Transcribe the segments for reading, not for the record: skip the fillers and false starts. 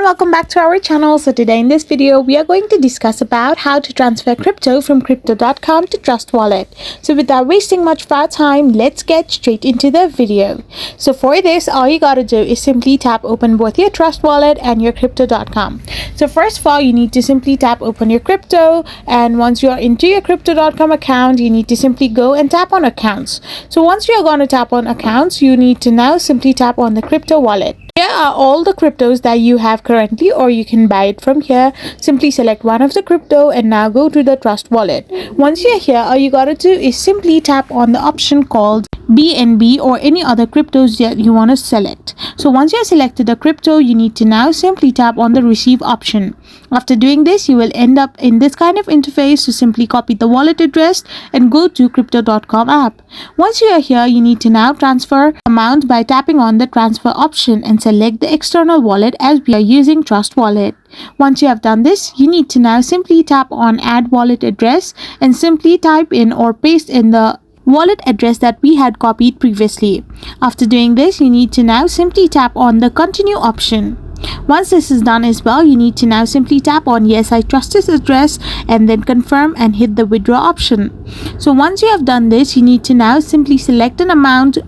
welcome back to our channel. So today in this video we are going to discuss about how to transfer crypto from crypto.com to Trust Wallet. So without wasting much of our time, let's get straight into the video. So for this, all you gotta do is simply tap open both your Trust Wallet and your crypto.com. So first of all, you need to simply tap open your crypto, and once you are into your crypto.com account, you need to simply go and tap on accounts. So once you are going to tap on accounts, you need to now simply tap on the crypto wallet. Here are all the cryptos that you have currently, or you can buy it from here. Simply select one of the crypto and now go to the Trust Wallet. Once you're here, all you gotta do is simply tap on the option called BNB or any other cryptos that you want to select. So once you have selected the crypto, you need to now simply tap on the receive option. After doing this, you will end up in this kind of interface. So simply copy the wallet address and go to crypto.com app. Once you are here, you need to now transfer amount by tapping on the transfer option and select the external wallet, as we are using Trust Wallet. Once you have done this, you need to now simply tap on add wallet address and simply type in or paste in the wallet address that we had copied previously. After doing this, you need to now simply tap on the continue option. Once this is done as well, you need to now simply tap on yes, I trust this address, and then confirm and hit the withdraw option. So once you have done this, you need to now simply select an amount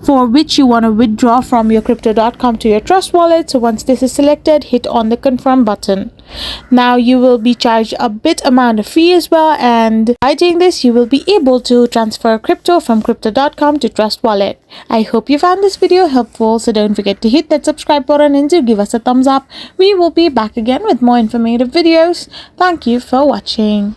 for which you want to withdraw from your crypto.com to your Trust Wallet. So once this is selected, hit on the confirm button. Now you will be charged a bit amount of fee as well, and by doing this you will be able to transfer crypto from crypto.com to Trust Wallet. I hope you found this video helpful, so don't forget to hit that subscribe button and to give us a thumbs up. We will be back again with more informative videos. Thank you for watching.